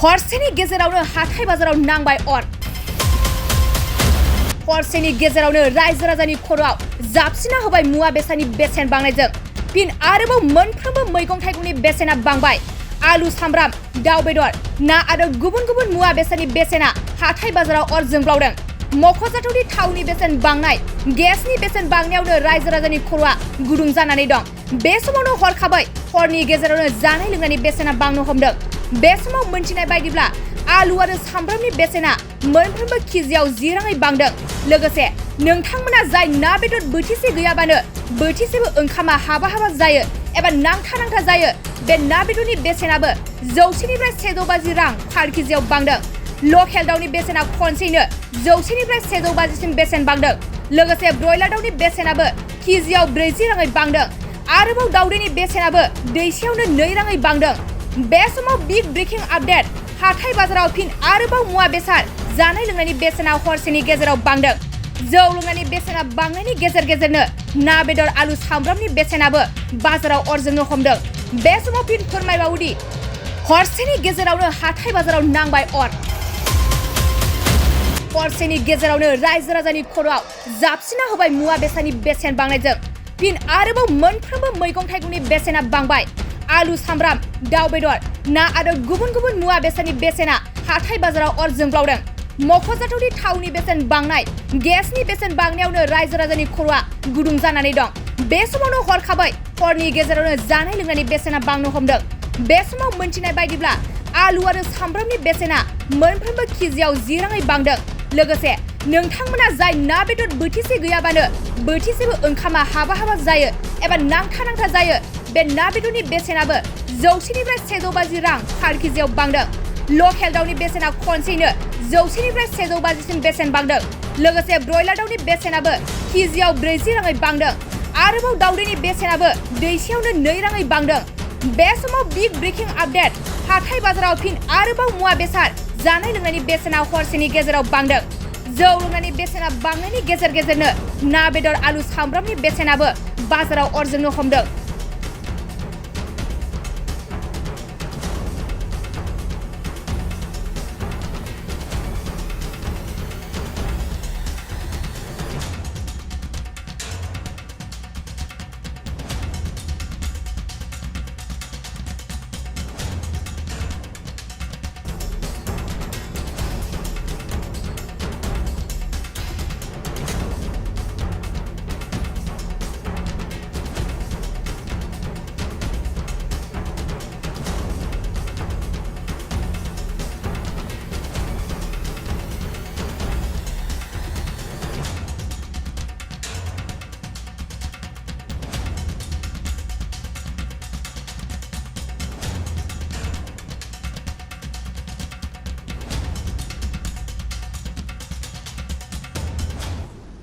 हरसेनि गेजेरावनो हाथाय बाजाराव नांबाय अर हरसेनि गेजेरावनो रायजो राजानि खर'आव जाबसिना होबाय मुवा बेसादनि बेसेन बांनायजों फिन आरोबाव मोनफ्रोमबो मैगं थाइगंनि बेसेना बांबाय आलु सामब्राम दाउ बेदर ना आरो गुबुन गुबुन मुवा बेसादनि बेसेना हाथाय बाजाराव अर जोंब्लावदों मख'जाथावनि थावनि बेसेन बांनाय गेसनि बेसेन बांनायावनो रायजो राजानि खर'आ गुदुं जानानै दं बे समावनो हरखाबै हरनि गेजेरावनो जानाय लोंनायनि बेसेना बांनो हमदों बे समाव मोनथिनाय बायदिब्ला आलु आरो सामब्रामनि बेसेना मोनफ्रोमबो केजियाव 10 राङै बांदों लोगोसे नोंथांमोना जाय ना बेदर बोथिसे गैयाबानो बोथिसेबो ओंखामा हाबा जायो एबा नांथा जायो बे ना बेदरनि बेसेनाबो 100 निफ्राय 150 रां पार केजियाव बांदों लकेल दाउनि बेसेना खनसेयैनो 100 निफ्राय 150 सिम बेसेन बांदों लोगोसे ब्रयलार दाउनि बेसेनाबो केजियाव 40 राङै बांदों आरोबाव दाउदैनि बेसेनाबो दैसेयावनो 2 राङै बांदों बे समाव बिग ब्रेकिं आपडेट हाथाय बाजाराव फिन आरोबाव मुवा बेसाद जानाय लोंनायनि बेसेना हरसेनि गेजेराव बांदों जौ लोंनायनि बेसेना बांनायनि गेजेरनो ना बेदर आलु सामब्रामनि बेसेनाबो बाजाराव अर जोंनो हमदों बे समाव फिन फोरमायबावोदि हरसेनि गेजेरावनो हाथाय बाजाराव नांबाय अर हरसेनि गेजेरावनो रायजो राजानि खर'आव जाबसिना होबाय मुवा बेसादनि बेसेन बांनायजों फिन आरोबाव मोनफ्रोमबो मैगं थाइगंनि बेसेना बांबाय आलु सामब्राम दाउ बेदर ना आरो गुबुन गुबुन मुवा बेसादनि बेसेना हाथाय बाजाराव अर जोंब्लावदों मख'जाथावनि थावनि बेसेन बांनाय गेसनि बेसेन बांनायावनो रायजो राजानि खर'आ गुदुं जानानै दं बे समावनो हरखाबै हरनि गेजेरावनो जानाय लोंनायनि बेसेना बांनो हमदों बे समाव मोनथिनाय बायदिब्ला आलु आरो सामब्रामनि बेसेना मोनफ्रोमबो केजियाव 10 राङै बांदों लोगोसे नोंथांमोना जाय ना बेदर बोथिसे गैयाबानो बोथिसेबो ओंखामा हाबा जायो एबा नांथा जायो बे ना बेदरनि बेसेनाबो 100 निफ्राय 150 रां पार केजियाव बांदों लकेल दाउनि बेसेना खनसेयैनो 100 निफ्राय 150 सिम बेसेन बांदों लोगोसे ब्रयलार दाउनि बेसेनाबो केजियाव 40 राङै बांदों आरोबाव दाउदैनि बेसेनाबो दैसेयावनो 2 राङै बांदों बे समाव बिग ब्रेकिं आपडेट हाथाय बाजाराव फिन आरोबाव मुवा बेसाद जानाय लोंनायनि बेसेना हरसेनि गेजेराव बांदों जौ लोंनायनि बेसेना बांनायनि गेजेरनो ना बेदर आलु सामब्रामनि बेसेनाबो बाजाराव अर जोंनो हमदों